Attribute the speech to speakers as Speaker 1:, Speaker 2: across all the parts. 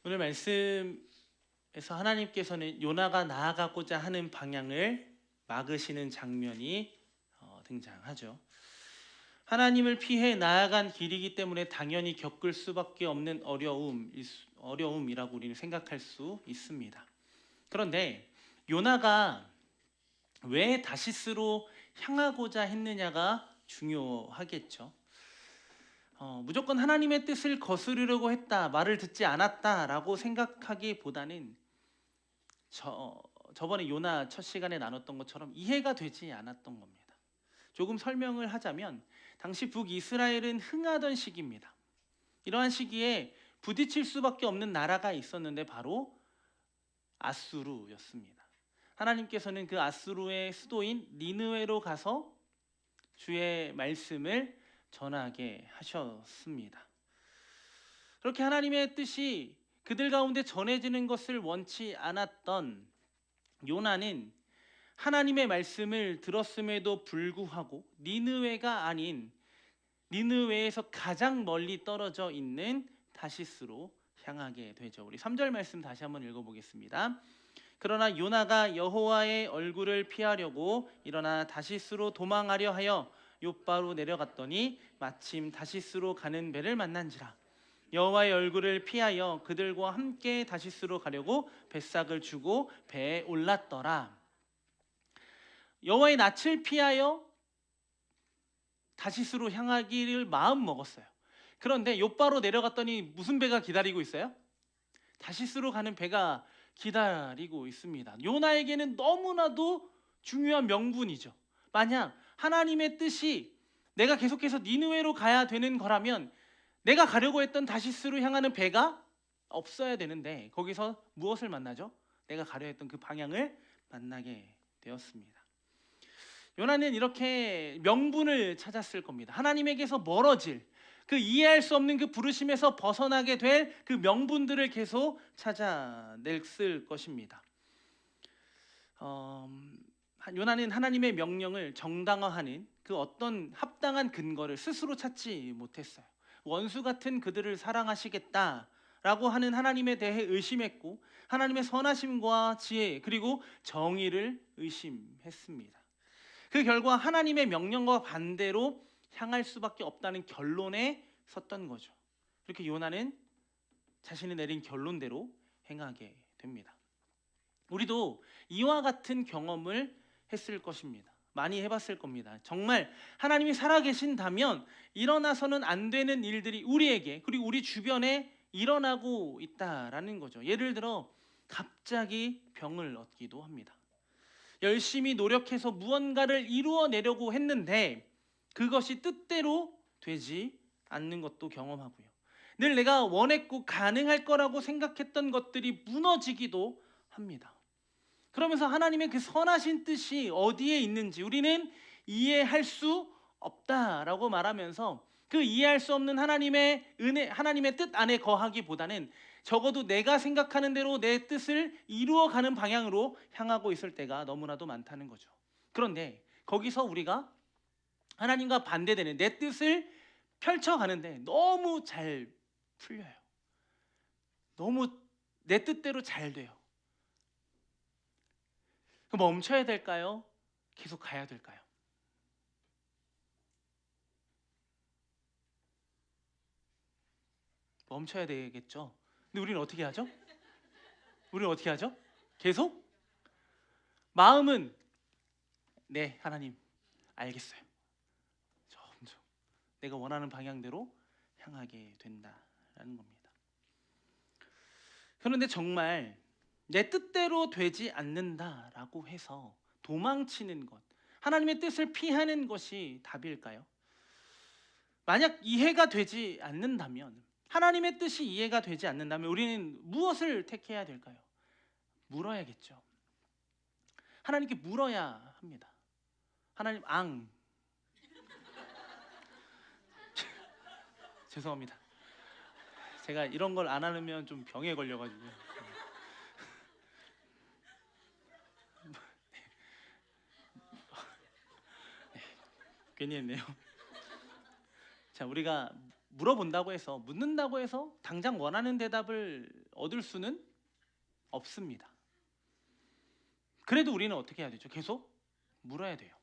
Speaker 1: 오늘 말씀에서 하나님께서는 요나가 나아가고자 하는 방향을 막으시는 장면이 등장하죠. 하나님을 피해 나아간 길이기 때문에 당연히 겪을 수밖에 없는 어려움이라고 우리는 생각할 수 있습니다. 그런데 요나가 왜 다시스로 향하고자 했느냐가 중요하겠죠. 무조건 하나님의 뜻을 거스르려고 했다, 말을 듣지 않았다라고 생각하기보다는 저번에 요나 첫 시간에 나눴던 것처럼 이해가 되지 않았던 겁니다. 조금 설명을 하자면 당시 북이스라엘은 흥하던 시기입니다. 이러한 시기에 부딪힐 수밖에 없는 나라가 있었는데 바로 아수르였습니다. 하나님께서는 그 아수르의 수도인 니느웨로 가서 주의 말씀을 전하게 하셨습니다. 그렇게 하나님의 뜻이 그들 가운데 전해지는 것을 원치 않았던 요나는 하나님의 말씀을 들었음에도 불구하고 니느웨가 아닌 니느웨에서 가장 멀리 떨어져 있는 다시스로 향하게 되죠. 우리 3절 말씀 다시 한번 읽어보겠습니다. 그러나 요나가 여호와의 얼굴을 피하려고 일어나 다시스로 도망하려 하여 욥바로 내려갔더니 마침 다시스로 가는 배를 만난지라. 여호와의 얼굴을 피하여 그들과 함께 다시스로 가려고 뱃삭을 주고 배에 올랐더라. 여호와의 낯을 피하여 다시스로 향하기를 마음 먹었어요. 그런데 욥바로 내려갔더니 무슨 배가 기다리고 있어요? 다시스로 가는 배가 기다리고 있습니다. 요나에게는 너무나도 중요한 명분이죠. 만약 하나님의 뜻이 내가 계속해서 니느웨로 가야 되는 거라면 내가 가려고 했던 다시스로 향하는 배가 없어야 되는데 거기서 무엇을 만나죠? 내가 가려 했던 그 방향을 만나게 되었습니다. 요나는 이렇게 명분을 찾았을 겁니다. 하나님에게서 멀어질 그 이해할 수 없는 그 부르심에서 벗어나게 될 그 명분들을 계속 찾아냈을 것입니다. 요나는 하나님의 명령을 정당화하는 그 어떤 합당한 근거를 스스로 찾지 못했어요. 원수 같은 그들을 사랑하시겠다라고 하는 하나님에 대해 의심했고 하나님의 선하심과 지혜 그리고 정의를 의심했습니다. 그 결과 하나님의 명령과 반대로 향할 수밖에 없다는 결론에 섰던 거죠. 이렇게 요나는 자신이 내린 결론대로 행하게 됩니다. 우리도 이와 같은 경험을 했을 것입니다. 많이 해봤을 겁니다. 정말 하나님이 살아계신다면 일어나서는 안 되는 일들이 우리에게 그리고 우리 주변에 일어나고 있다라는 거죠. 예를 들어 갑자기 병을 얻기도 합니다. 열심히 노력해서 무언가를 이루어내려고 했는데 그것이 뜻대로 되지 않는 것도 경험하고요. 늘 내가 원했고 가능할 거라고 생각했던 것들이 무너지기도 합니다. 그러면서 하나님의 그 선하신 뜻이 어디에 있는지 우리는 이해할 수 없다라고 말하면서 그 이해할 수 없는 하나님의 은혜, 하나님의 뜻 안에 거하기보다는 적어도 내가 생각하는 대로 내 뜻을 이루어가는 방향으로 향하고 있을 때가 너무나도 많다는 거죠. 그런데 거기서 우리가 하나님과 반대되는 내 뜻을 펼쳐가는데 너무 잘 풀려요. 너무 내 뜻대로 잘 돼요. 그럼 멈춰야 될까요? 계속 가야 될까요? 멈춰야 되겠죠. 근데 우리는 어떻게 하죠? 우리는 어떻게 하죠? 계속? 마음은 네, 하나님 알겠어요. 점점 내가 원하는 방향대로 향하게 된다라는 겁니다. 그런데 정말 내 뜻대로 되지 않는다라고 해서 도망치는 것, 하나님의 뜻을 피하는 것이 답일까요? 만약 이해가 되지 않는다면, 하나님의 뜻이 이해가 되지 않는다면 우리는 무엇을 택해야 될까요? 물어야겠죠. 하나님께 물어야 합니다. 하나님 죄송합니다. 제가 이런 걸 안 하면 좀 병에 걸려가지고 괜히 했네요. 자, 우리가 물어본다고 해서 묻는다고 해서 당장 원하는 대답을 얻을 수는 없습니다. 그래도 우리는 어떻게 해야 되죠? 계속 물어야 돼요.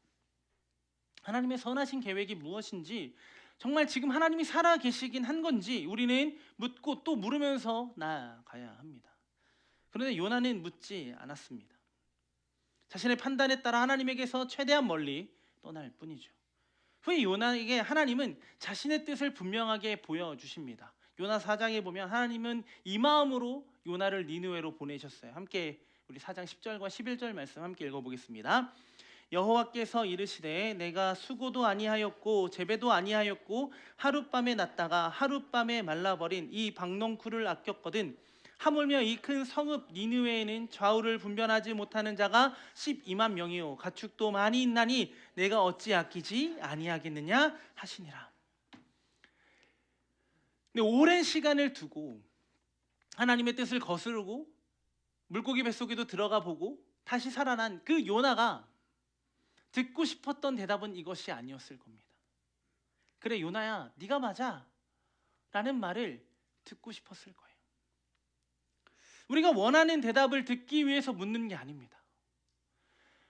Speaker 1: 하나님의 선하신 계획이 무엇인지, 정말 지금 하나님이 살아 계시긴 한 건지 우리는 묻고 또 물으면서 나아가야 합니다. 그런데 요나는 묻지 않았습니다. 자신의 판단에 따라 하나님에게서 최대한 멀리 떠날 뿐이죠. 후에 요나에게 하나님은 자신의 뜻을 분명하게 보여주십니다. 요나 4장에 보면 하나님은 이 마음으로 요나를 니느웨로 보내셨어요. 함께 우리 4장 10절과 11절 말씀 함께 읽어보겠습니다. 여호와께서 이르시되 내가 수고도 아니하였고 재배도 아니하였고 하룻밤에 났다가 하룻밤에 말라버린 이 박농쿨을 아꼈거든. 하물며 이 큰 성읍 니느웨에는 좌우를 분별하지 못하는 자가 12만 명이요 가축도 많이 있나니 내가 어찌 아끼지 아니하겠느냐 하시니라. 근데 오랜 시간을 두고 하나님의 뜻을 거스르고 물고기 뱃속에도 들어가 보고 다시 살아난 그 요나가 듣고 싶었던 대답은 이것이 아니었을 겁니다. 그래 요나야, 네가 맞아 라는 말을 듣고 싶었을 거예요. 우리가 원하는 대답을 듣기 위해서 묻는 게 아닙니다.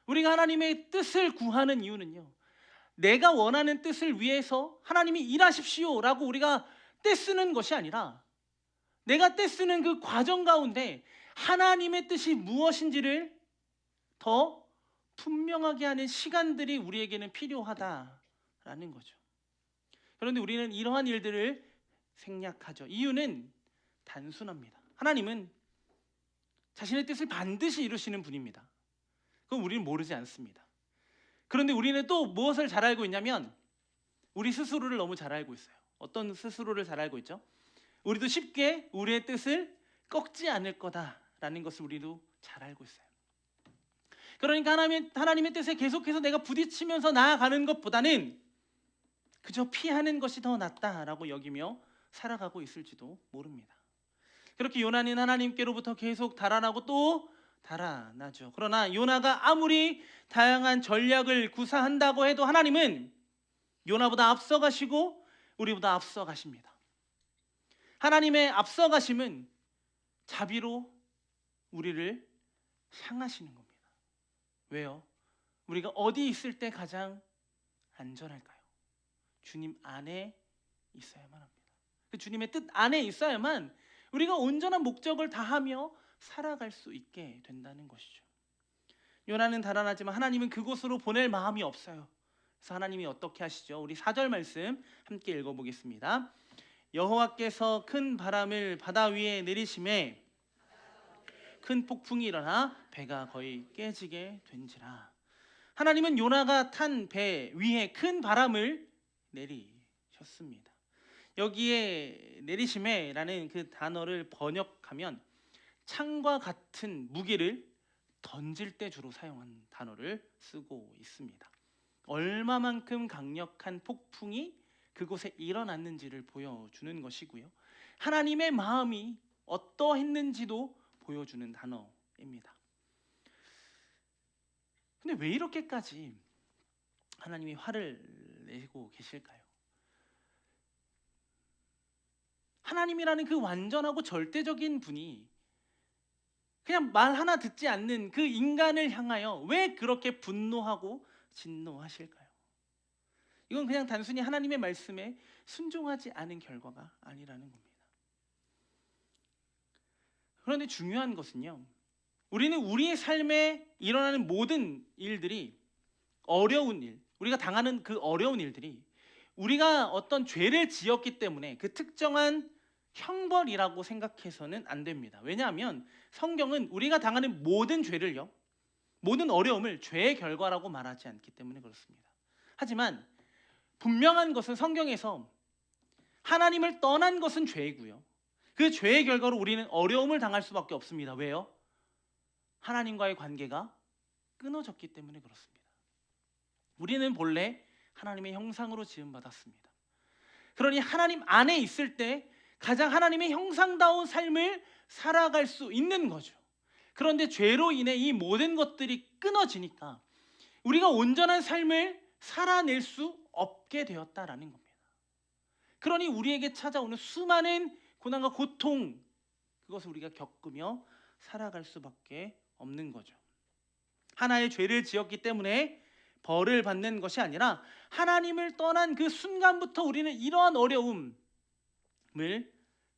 Speaker 1: 우리가 하나님의 뜻을 구하는 이유는요, 내가 원하는 뜻을 위해서 하나님이 일하십시오 라고 우리가 떼쓰는 것이 아니라 내가 떼쓰는 그 과정 가운데 하나님의 뜻이 무엇인지를 더 분명하게 하는 시간들이 우리에게는 필요하다라는 거죠. 그런데 우리는 이러한 일들을 생략하죠. 이유는 단순합니다. 하나님은 자신의 뜻을 반드시 이루시는 분입니다. 그건 우리는 모르지 않습니다. 그런데 우리는 또 무엇을 잘 알고 있냐면 우리 스스로를 너무 잘 알고 있어요. 어떤 스스로를 잘 알고 있죠? 우리도 쉽게 우리의 뜻을 꺾지 않을 거다라는 것을 우리도 잘 알고 있어요. 그러니까 하나님의 뜻에 계속해서 내가 부딪히면서 나아가는 것보다는 그저 피하는 것이 더 낫다라고 여기며 살아가고 있을지도 모릅니다. 그렇게 요나는 하나님께로부터 계속 달아나고 또 달아나죠. 그러나 요나가 아무리 다양한 전략을 구사한다고 해도 하나님은 요나보다 앞서가시고 우리보다 앞서가십니다. 하나님의 앞서가심은 자비로 우리를 향하시는 겁니다. 왜요? 우리가 어디 있을 때 가장 안전할까요? 주님 안에 있어야만 합니다. 그 주님의 뜻 안에 있어야만 우리가 온전한 목적을 다하며 살아갈 수 있게 된다는 것이죠. 요나는 달아나지만 하나님은 그곳으로 보낼 마음이 없어요. 그래서 하나님이 어떻게 하시죠? 우리 4절 말씀 함께 읽어보겠습니다. 여호와께서 큰 바람을 바다 위에 내리심에 큰 폭풍이 일어나 배가 거의 깨지게 된지라. 하나님은 요나가 탄 배 위에 큰 바람을 내리셨습니다. 여기에 내리심에라는 그 단어를 번역하면 창과 같은 무기를 던질 때 주로 사용한 단어를 쓰고 있습니다. 얼마만큼 강력한 폭풍이 그곳에 일어났는지를 보여주는 것이고요. 하나님의 마음이 어떠했는지도 보여주는 단어입니다. 근데 왜 이렇게까지 하나님이 화를 내고 계실까요? 하나님이라는 그 완전하고 절대적인 분이 그냥 말 하나 듣지 않는 그 인간을 향하여 왜 그렇게 분노하고 진노하실까요? 이건 그냥 단순히 하나님의 말씀에 순종하지 않은 결과가 아니라는 겁니다. 그런데 중요한 것은요, 우리는 우리의 삶에 일어나는 모든 일들이 어려운 일, 우리가 당하는 그 어려운 일들이 우리가 어떤 죄를 지었기 때문에 그 특정한 형벌이라고 생각해서는 안 됩니다. 왜냐하면 성경은 우리가 당하는 모든 죄를요, 모든 어려움을 죄의 결과라고 말하지 않기 때문에 그렇습니다. 하지만 분명한 것은 성경에서 하나님을 떠난 것은 죄이고요, 그 죄의 결과로 우리는 어려움을 당할 수밖에 없습니다. 왜요? 하나님과의 관계가 끊어졌기 때문에 그렇습니다. 우리는 본래 하나님의 형상으로 지음받았습니다. 그러니 하나님 안에 있을 때 가장 하나님의 형상다운 삶을 살아갈 수 있는 거죠. 그런데 죄로 인해 이 모든 것들이 끊어지니까 우리가 온전한 삶을 살아낼 수 없게 되었다라는 겁니다. 그러니 우리에게 찾아오는 수많은 고난과 고통, 그것을 우리가 겪으며 살아갈 수밖에 없는 거죠. 하나의 죄를 지었기 때문에 벌을 받는 것이 아니라 하나님을 떠난 그 순간부터 우리는 이러한 어려움을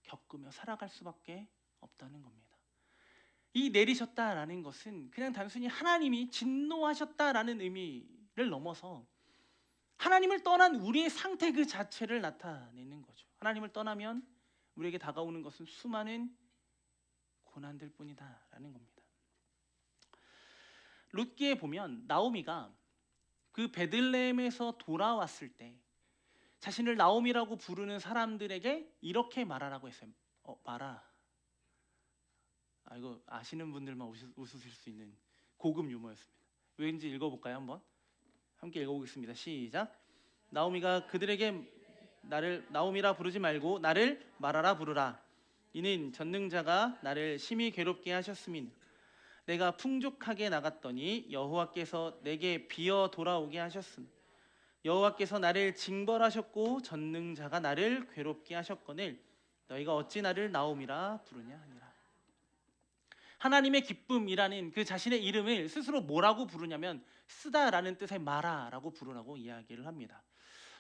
Speaker 1: 겪으며 살아갈 수밖에 없다는 겁니다. 이 내리셨다라는 것은 그냥 단순히 하나님이 진노하셨다라는 의미를 넘어서 하나님을 떠난 우리의 상태 그 자체를 나타내는 거죠. 하나님을 떠나면 우리에게 다가오는 것은 수많은 고난들 뿐이다라는 겁니다. 룻기에 보면 나오미가 그 베들레헴에서 돌아왔을 때 자신을 나오미라고 부르는 사람들에게 이렇게 말하라고 했어요. 말아. 이거 아시는 분들만 웃으실 수 있는 고급 유머였습니다. 왠지 읽어볼까요? 한번 함께 읽어보겠습니다. 시작. 나오미가 그들에게 나를 나오미라 부르지 말고 나를 마라라 부르라. 이는 전능자가 나를 심히 괴롭게 하셨음이니 내가 풍족하게 나갔더니 여호와께서 내게 비어 돌아오게 하셨음. 여호와께서 나를 징벌하셨고 전능자가 나를 괴롭게 하셨거늘 너희가 어찌 나를 나오미라 부르냐 하니라. 하나님의 기쁨이라는 그 자신의 이름을 스스로 뭐라고 부르냐면 쓰다라는 뜻의 마라라고 부르라고 이야기를 합니다.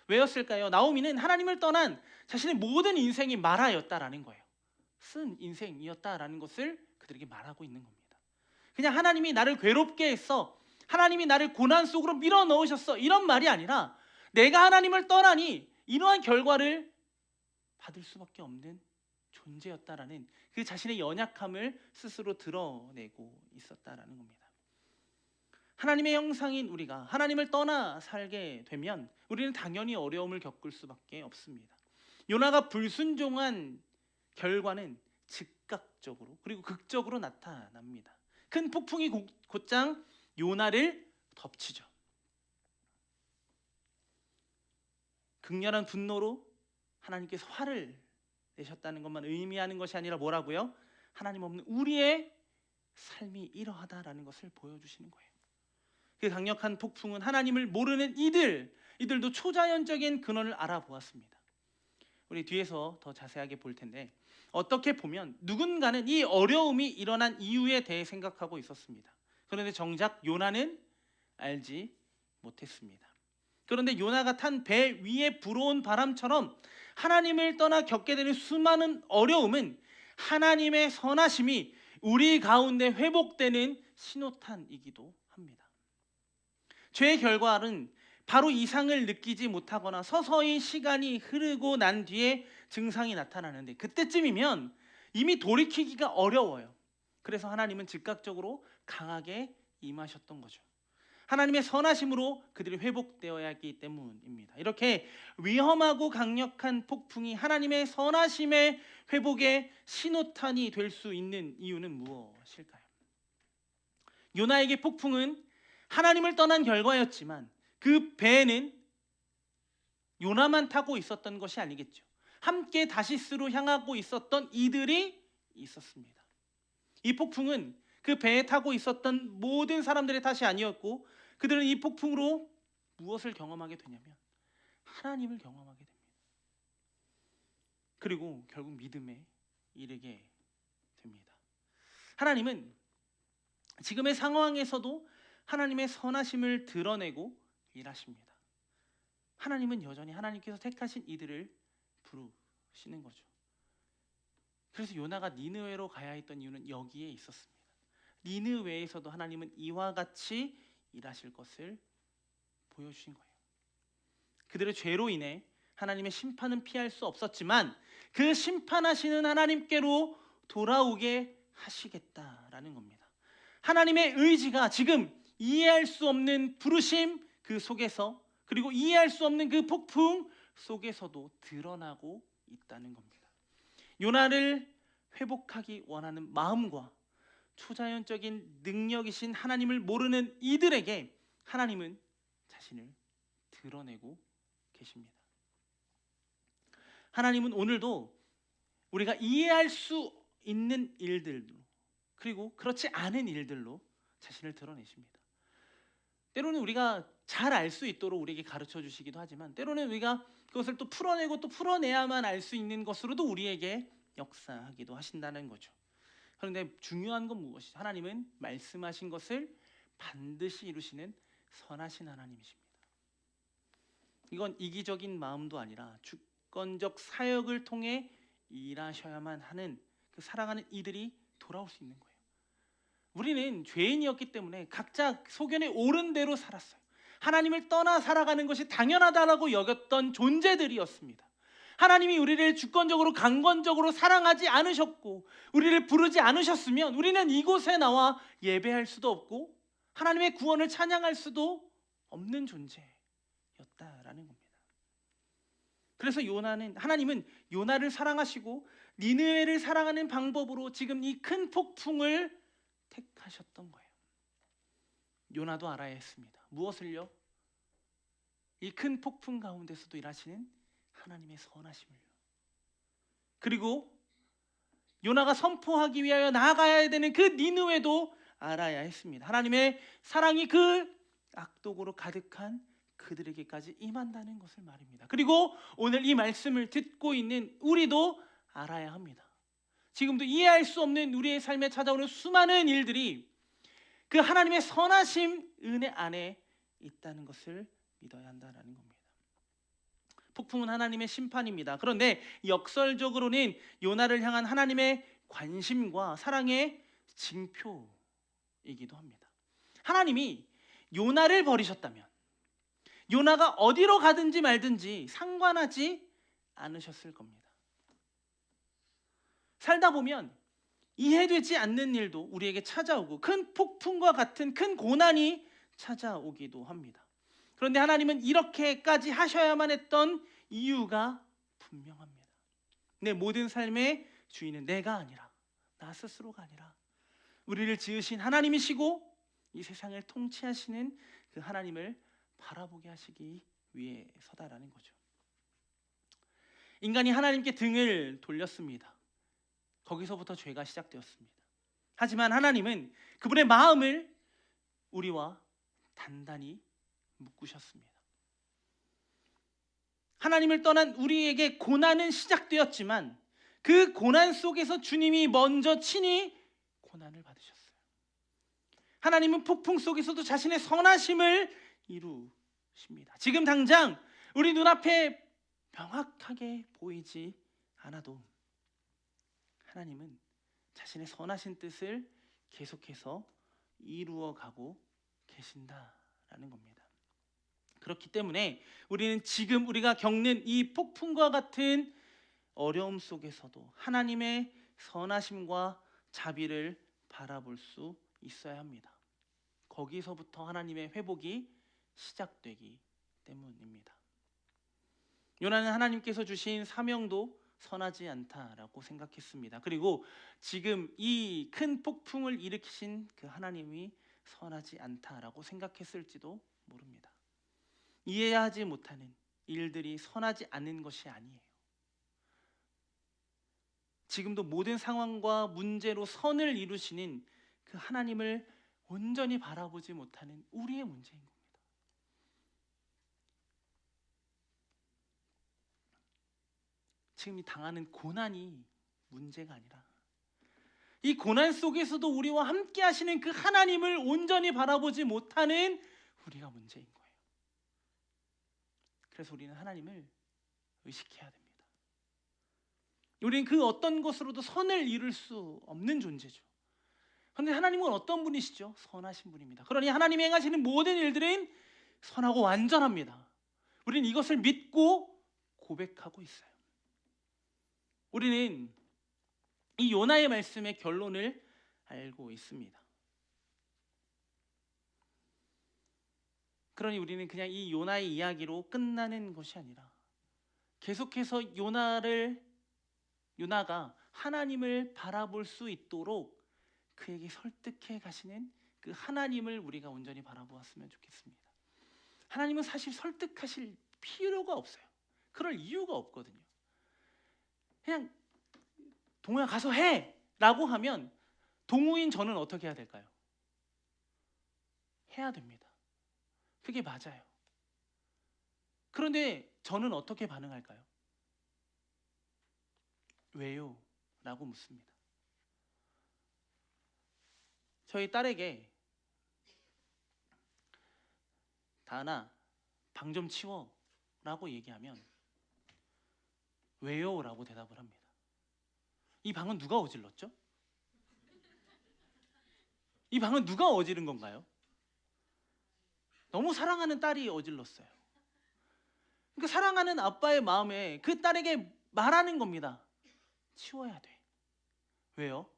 Speaker 1: 왜였을까요? 나오미는 하나님을 떠난 자신의 모든 인생이 마라였다라는 거예요. 쓴 인생이었다라는 것을 그들에게 말하고 있는 겁니다. 그냥 하나님이 나를 괴롭게 했어, 하나님이 나를 고난 속으로 밀어 넣으셨어, 이런 말이 아니라 내가 하나님을 떠나니 이러한 결과를 받을 수밖에 없는 존재였다라는 그 자신의 연약함을 스스로 드러내고 있었다라는 겁니다. 하나님의 형상인 우리가 하나님을 떠나 살게 되면 우리는 당연히 어려움을 겪을 수밖에 없습니다. 요나가 불순종한 결과는 즉각적으로 그리고 극적으로 나타납니다. 큰 폭풍이 곧장 요나를 덮치죠. 극렬한 분노로 하나님께서 화를 내셨다는 것만 의미하는 것이 아니라 뭐라고요? 하나님 없는 우리의 삶이 이러하다라는 것을 보여주시는 거예요. 그 강력한 폭풍은 하나님을 모르는 이들도 초자연적인 근원을 알아보았습니다. 우리 뒤에서 더 자세하게 볼 텐데 어떻게 보면 누군가는 이 어려움이 일어난 이유에 대해 생각하고 있었습니다. 그런데 정작 요나는 알지 못했습니다. 그런데 요나가 탄 배 위에 불어온 바람처럼 하나님을 떠나 겪게 되는 수많은 어려움은 하나님의 선하심이 우리 가운데 회복되는 신호탄이기도 합니다. 죄의 결과는 바로 이상을 느끼지 못하거나 서서히 시간이 흐르고 난 뒤에 증상이 나타나는데 그때쯤이면 이미 돌이키기가 어려워요. 그래서 하나님은 즉각적으로 강하게 임하셨던 거죠. 하나님의 선하심으로 그들이 회복되어야 하기 때문입니다. 이렇게 위험하고 강력한 폭풍이 하나님의 선하심의 회복의 신호탄이 될 수 있는 이유는 무엇일까요? 요나에게 폭풍은 하나님을 떠난 결과였지만 그 배에는 요나만 타고 있었던 것이 아니겠죠. 함께 다시스로 향하고 있었던 이들이 있었습니다. 이 폭풍은 그 배에 타고 있었던 모든 사람들의 탓이 아니었고 그들은 이 폭풍으로 무엇을 경험하게 되냐면 하나님을 경험하게 됩니다. 그리고 결국 믿음에 이르게 됩니다. 하나님은 지금의 상황에서도 하나님의 선하심을 드러내고 일하십니다. 하나님은 여전히 하나님께서 택하신 이들을 부르시는 거죠. 그래서 요나가 니느웨로 가야 했던 이유는 여기에 있었습니다. 니느웨에서도 하나님은 이와 같이 일하실 것을 보여주신 거예요. 그들의 죄로 인해 하나님의 심판은 피할 수 없었지만 그 심판하시는 하나님께로 돌아오게 하시겠다라는 겁니다. 하나님의 의지가 지금 이해할 수 없는 부르심 그 속에서 그리고 이해할 수 없는 그 폭풍 속에서도 드러나고 있다는 겁니다. 요나를 회복하기 원하는 마음과 초자연적인 능력이신 하나님을 모르는 이들에게 하나님은 자신을 드러내고 계십니다. 하나님은 오늘도 우리가 이해할 수 있는 일들로 그리고 그렇지 않은 일들로 자신을 드러내십니다. 때로는 우리가 잘 알 수 있도록 우리에게 가르쳐 주시기도 하지만 때로는 우리가 그것을 또 풀어내고 또 풀어내야만 알 수 있는 것으로도 우리에게 역사하기도 하신다는 거죠. 그런데 중요한 건 무엇이죠? 하나님은 말씀하신 것을 반드시 이루시는 선하신 하나님이십니다. 이건 이기적인 마음도 아니라 주권적 사역을 통해 일하셔야만 하는 그 사랑하는 이들이 돌아올 수 있는 거예요. 우리는 죄인이었기 때문에 각자 소견에 옳은 대로 살았어요. 하나님을 떠나 살아가는 것이 당연하다라고 여겼던 존재들이었습니다. 하나님이 우리를 주권적으로 강권적으로 사랑하지 않으셨고 우리를 부르지 않으셨으면 우리는 이곳에 나와 예배할 수도 없고 하나님의 구원을 찬양할 수도 없는 존재였다라는 겁니다. 그래서 하나님은 요나를 사랑하시고 니느웨를 사랑하는 방법으로 지금 이 큰 폭풍을 택하셨던 거예요. 요나도 알아야 했습니다. 무엇을요? 이 큰 폭풍 가운데서도 일하시는 하나님의 선하심을요. 그리고 요나가 선포하기 위하여 나아가야 되는 그 니느웨도 알아야 했습니다. 하나님의 사랑이 그 악독으로 가득한 그들에게까지 임한다는 것을 말입니다. 그리고 오늘 이 말씀을 듣고 있는 우리도 알아야 합니다. 지금도 이해할 수 없는 우리의 삶에 찾아오는 수많은 일들이 그 하나님의 선하심 은혜 안에 있다는 것을 믿어야 한다는 겁니다. 폭풍은 하나님의 심판입니다. 그런데 역설적으로는 요나를 향한 하나님의 관심과 사랑의 징표이기도 합니다. 하나님이 요나를 버리셨다면 요나가 어디로 가든지 말든지 상관하지 않으셨을 겁니다. 살다 보면 이해되지 않는 일도 우리에게 찾아오고 큰 폭풍과 같은 큰 고난이 찾아오기도 합니다. 그런데 하나님은 이렇게까지 하셔야만 했던 이유가 분명합니다. 내 모든 삶의 주인은 내가 아니라 나 스스로가 아니라 우리를 지으신 하나님이시고 이 세상을 통치하시는 그 하나님을 바라보게 하시기 위해서다라는 거죠. 인간이 하나님께 등을 돌렸습니다. 거기서부터 죄가 시작되었습니다. 하지만 하나님은 그분의 마음을 우리와 단단히 묶으셨습니다. 하나님을 떠난 우리에게 고난은 시작되었지만 그 고난 속에서 주님이 먼저 친히 고난을 받으셨어요. 하나님은 폭풍 속에서도 자신의 선하심을 이루십니다. 지금 당장 우리 눈앞에 명확하게 보이지 않아도 하나님은 자신의 선하신 뜻을 계속해서 이루어가고 계신다라는 겁니다. 그렇기 때문에 우리는 지금 우리가 겪는 이 폭풍과 같은 어려움 속에서도 하나님의 선하심과 자비를 바라볼 수 있어야 합니다. 거기서부터 하나님의 회복이 시작되기 때문입니다. 요나는 하나님께서 주신 사명도 선하지 않다라고 생각했습니다. 그리고 지금 이 큰 폭풍을 일으키신 그 하나님이 선하지 않다라고 생각했을지도 모릅니다. 이해하지 못하는 일들이 선하지 않은 것이 아니에요. 지금도 모든 상황과 문제로 선을 이루시는 그 하나님을 온전히 바라보지 못하는 우리의 문제인 겁니다. 지금 이 당하는 고난이 문제가 아니라 이 고난 속에서도 우리와 함께 하시는 그 하나님을 온전히 바라보지 못하는 우리가 문제인 거예요. 그래서 우리는 하나님을 의식해야 됩니다. 우리는 그 어떤 것으로도 선을 이룰 수 없는 존재죠. 그런데 하나님은 어떤 분이시죠? 선하신 분입니다. 그러니 하나님이 행하시는 모든 일들은 선하고 완전합니다. 우리는 이것을 믿고 고백하고 있어요. 우리는 이 요나의 말씀의 결론을 알고 있습니다. 그러니 우리는 그냥 이 요나의 이야기로 끝나는 것이 아니라 계속해서 요나가 하나님을 바라볼 수 있도록 그에게 설득해 가시는 그 하나님을 우리가 온전히 바라보았으면 좋겠습니다. 하나님은 사실 설득하실 필요가 없어요. 그럴 이유가 없거든요. 그냥 동우야 가서 해! 라고 하면 동우인 저는 어떻게 해야 될까요? 해야 됩니다. 그게 맞아요. 그런데 저는 어떻게 반응할까요? 왜요? 라고 묻습니다. 저희 딸에게 다은아 방 좀 치워 라고 얘기하면 왜요? 라고 대답을 합니다. 이 방은 누가 어질렀죠? 이 방은 누가 어지른 건가요? 너무 사랑하는 딸이 어질렀어요. 그러니까 사랑하는 아빠의 마음에 그 딸에게 말하는 겁니다. 치워야 돼. 왜요?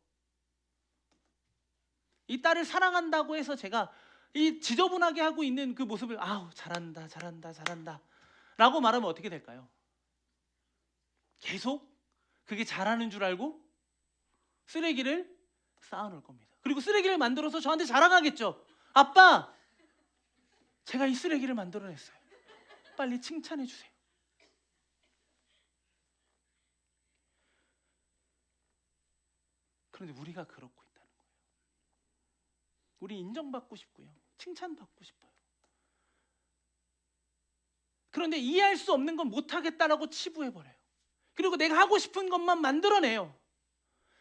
Speaker 1: 이 딸을 사랑한다고 해서 제가 이 지저분하게 하고 있는 그 모습을 아우 잘한다 잘한다 잘한다 라고 말하면 어떻게 될까요? 계속 그게 잘하는 줄 알고 쓰레기를 쌓아놓을 겁니다. 그리고 쓰레기를 만들어서 저한테 자랑하겠죠. 아빠 제가 이 쓰레기를 만들어냈어요. 빨리 칭찬해 주세요. 그런데 우리가 그렇고 있다는 거예요. 우리 인정받고 싶고요. 칭찬받고 싶어요. 그런데 이해할 수 없는 건 못하겠다라고 치부해버려요. 그리고 내가 하고 싶은 것만 만들어내요.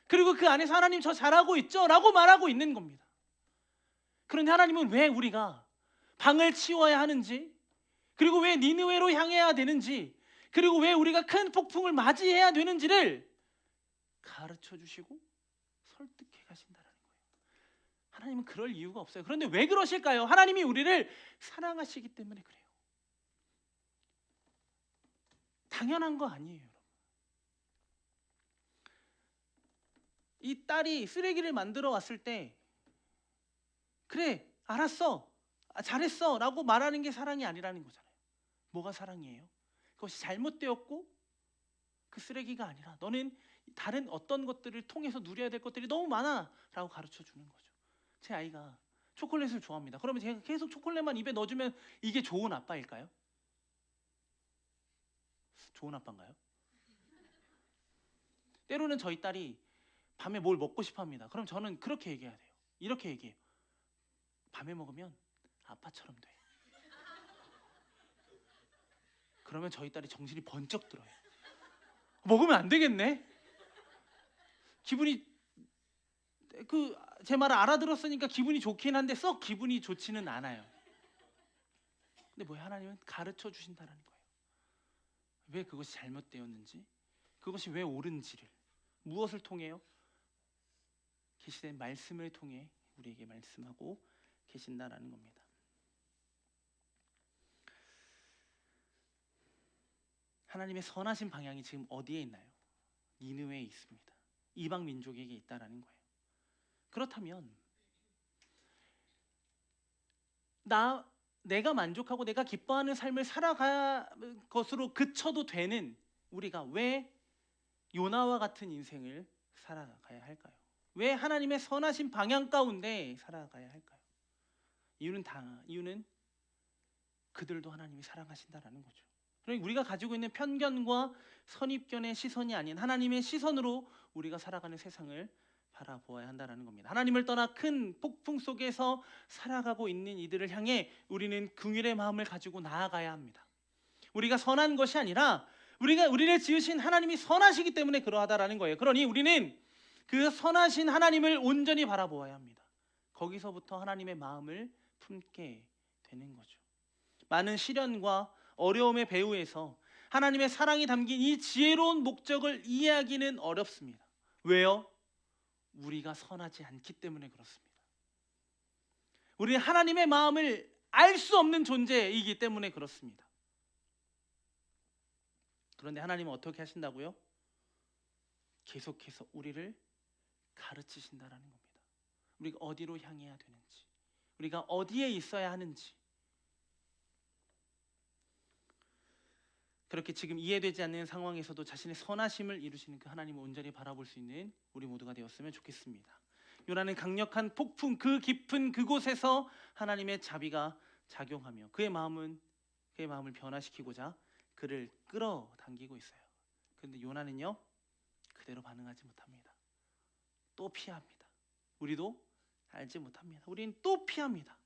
Speaker 1: 그리고 그 안에서 하나님 저 잘하고 있죠? 라고 말하고 있는 겁니다. 그런데 하나님은 왜 우리가 방을 치워야 하는지, 그리고 왜 니느웨로 향해야 되는지, 그리고 왜 우리가 큰 폭풍을 맞이해야 되는지를 가르쳐 주시고 설득해 가신다는 거예요. 하나님은 그럴 이유가 없어요. 그런데 왜 그러실까요? 하나님이 우리를 사랑하시기 때문에 그래요. 당연한 거 아니에요, 여러분. 이 딸이 쓰레기를 만들어 왔을 때 그래, 알았어, 잘했어 라고 말하는 게 사랑이 아니라는 거잖아요. 뭐가 사랑이에요? 그것이 잘못되었고 그 쓰레기가 아니라 너는 다른 어떤 것들을 통해서 누려야 될 것들이 너무 많아 라고 가르쳐 주는 거죠. 제 아이가 초콜릿을 좋아합니다. 그러면 제가 계속 초콜릿만 입에 넣어주면 이게 좋은 아빠일까요? 좋은 아빠인가요? 때로는 저희 딸이 밤에 뭘 먹고 싶어 합니다. 그럼 저는 그렇게 얘기해야 돼요. 이렇게 얘기해요. 밤에 먹으면 아빠처럼 돼. 그러면 저희 딸이 정신이 번쩍 들어요. 먹으면 안 되겠네. 기분이 제 말을 알아들었으니까 기분이 좋긴 한데 썩 기분이 좋지는 않아요. 근데 뭐야, 하나님은 가르쳐 주신다는 거예요. 왜 그것이 잘못되었는지, 그것이 왜 옳은지를 무엇을 통해요? 계시된 말씀을 통해 우리에게 말씀하고 계신다라는 겁니다. 하나님의 선하신 방향이 지금 어디에 있나요? 니느웨에 있습니다. 이방 민족에게 있다라는 거예요. 그렇다면 내가 만족하고 내가 기뻐하는 삶을 살아가는 것으로 그쳐도 되는 우리가 왜 요나와 같은 인생을 살아가야 할까요? 왜 하나님의 선하신 방향 가운데 살아가야 할까요? 이유는 그들도 하나님이 사랑하신다라는 거죠. 그러니까 우리가 가지고 있는 편견과 선입견의 시선이 아닌 하나님의 시선으로 우리가 살아가는 세상을 바라보아야 한다는 겁니다. 하나님을 떠나 큰 폭풍 속에서 살아가고 있는 이들을 향해 우리는 긍휼의 마음을 가지고 나아가야 합니다. 우리가 선한 것이 아니라 우리를 지으신 하나님이 선하시기 때문에 그러하다라는 거예요. 그러니 우리는 그 선하신 하나님을 온전히 바라보아야 합니다. 거기서부터 하나님의 마음을 품게 되는 거죠. 많은 시련과 어려움의 배후에서 하나님의 사랑이 담긴 이 지혜로운 목적을 이해하기는 어렵습니다. 왜요? 우리가 선하지 않기 때문에 그렇습니다. 우리는 하나님의 마음을 알 수 없는 존재이기 때문에 그렇습니다. 그런데 하나님은 어떻게 하신다고요? 계속해서 우리를 가르치신다라는 겁니다. 우리가 어디로 향해야 되는지, 우리가 어디에 있어야 하는지. 그렇게 지금 이해되지 않는 상황에서도 자신의 선하심을 이루시는 그 하나님을 온전히 바라볼 수 있는 우리 모두가 되었으면 좋겠습니다. 요나는 강력한 폭풍 그 깊은 그곳에서 하나님의 자비가 작용하며 그의 마음을 변화시키고자 그를 끌어당기고 있어요. 그런데 요나는요 그대로 반응하지 못합니다. 또 피합니다. 우리도 알지 못합니다. 우리는 또 피합니다.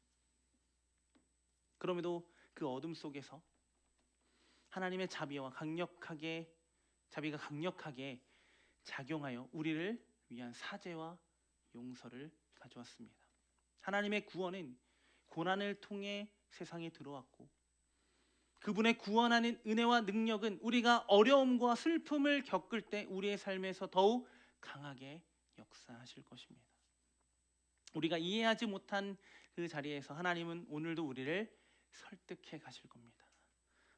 Speaker 1: 그럼에도 그 어둠 속에서 하나님의 자비가 강력하게 작용하여 우리를 위한 사죄와 용서를 가져왔습니다. 하나님의 구원은 고난을 통해 세상에 들어왔고, 그분의 구원하는 은혜와 능력은 우리가 어려움과 슬픔을 겪을 때 우리의 삶에서 더욱 강하게 역사하실 것입니다. 우리가 이해하지 못한 그 자리에서 하나님은 오늘도 우리를 설득해 가실 겁니다.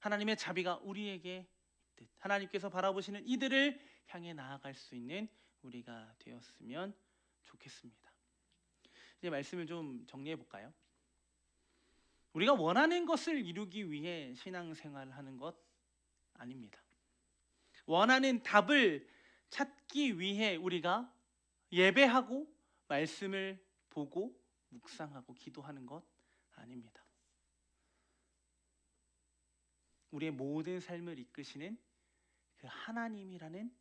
Speaker 1: 하나님의 자비가 우리에게 있듯 하나님께서 바라보시는 이들을 향해 나아갈 수 있는 우리가 되었으면 좋겠습니다. 이제 말씀을 좀 정리해 볼까요? 우리가 원하는 것을 이루기 위해 신앙생활을 하는 것 아닙니다. 원하는 답을 찾기 위해 우리가 예배하고 말씀을 보고 묵상하고 기도하는 것 아닙니다. 우리의 모든 삶을 이끄시는 그 하나님이라는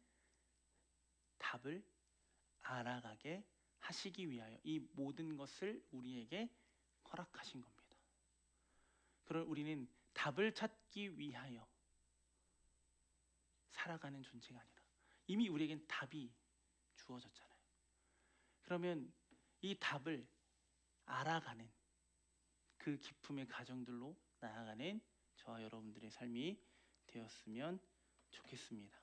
Speaker 1: 답을 알아가게 하시기 위하여 이 모든 것을 우리에게 허락하신 겁니다. 그럼 우리는 답을 찾기 위하여 살아가는 존재가 아니라 이미 우리에겐 답이 주어졌잖아요. 그러면 이 답을 알아가는 그 기쁨의 가정들로 나아가는 저와 여러분들의 삶이 되었으면 좋겠습니다.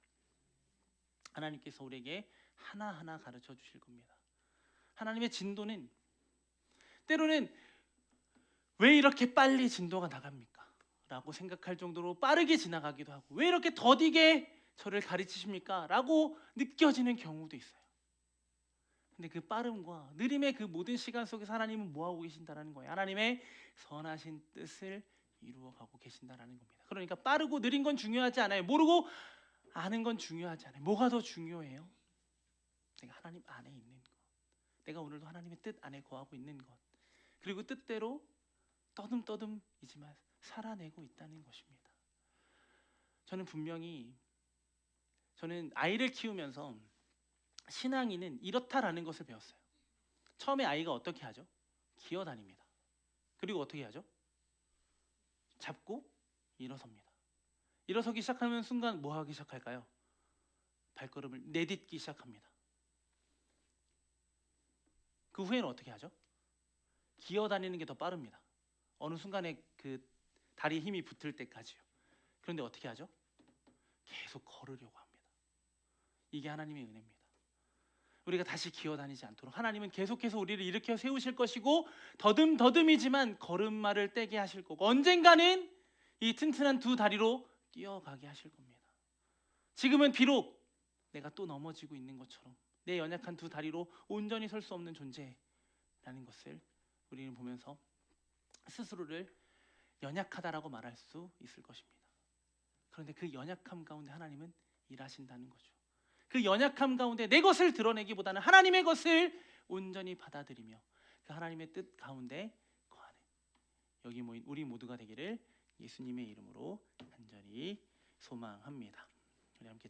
Speaker 1: 하나님께서 우리에게 하나하나 가르쳐 주실 겁니다. 하나님의 진도는 때로는 왜 이렇게 빨리 진도가 나갑니까? 라고 생각할 정도로 빠르게 지나가기도 하고, 왜 이렇게 더디게 저를 가르치십니까? 라고 느껴지는 경우도 있어요. 근데 그 빠름과 느림의 그 모든 시간 속에서 하나님은 뭐하고 계신다라는 거예요. 하나님의 선하신 뜻을 이루어가고 계신다라는 겁니다. 그러니까 빠르고 느린 건 중요하지 않아요. 모르고 아는 건 중요하지 않아요. 뭐가 더 중요해요? 내가 하나님 안에 있는 것, 내가 오늘도 하나님의 뜻 안에 거하고 있는 것, 그리고 뜻대로 떠듬떠듬이지만 살아내고 있다는 것입니다. 저는 아이를 키우면서 신앙인은 이렇다라는 것을 배웠어요. 처음에 아이가 어떻게 하죠? 기어다닙니다. 그리고 어떻게 하죠? 잡고 일어섭니다. 일어서기 시작하는 순간 뭐 하기 시작할까요? 발걸음을 내딛기 시작합니다. 그 후에는 어떻게 하죠? 기어다니는 게 더 빠릅니다. 어느 순간에 그 다리에 힘이 붙을 때까지요. 그런데 어떻게 하죠? 계속 걸으려고 합니다. 이게 하나님의 은혜입니다. 우리가 다시 기어다니지 않도록 하나님은 계속해서 우리를 일으켜 세우실 것이고, 더듬더듬이지만 걸음마를 떼게 하실 거고, 언젠가는 이 튼튼한 두 다리로 뛰어가게 하실 겁니다. 지금은 비록 내가 또 넘어지고 있는 것처럼 내 연약한 두 다리로 온전히 설 수 없는 존재라는 것을 우리는 보면서 스스로를 연약하다라고 말할 수 있을 것입니다. 그런데 그 연약함 가운데 하나님은 일하신다는 거죠. 그 연약함 가운데 내 것을 드러내기보다는 하나님의 것을 온전히 받아들이며 그 하나님의 뜻 가운데 거하는 여기 모인 우리 모두가 되기를 예수님의 이름으로 간절히 소망합니다. 우리 함께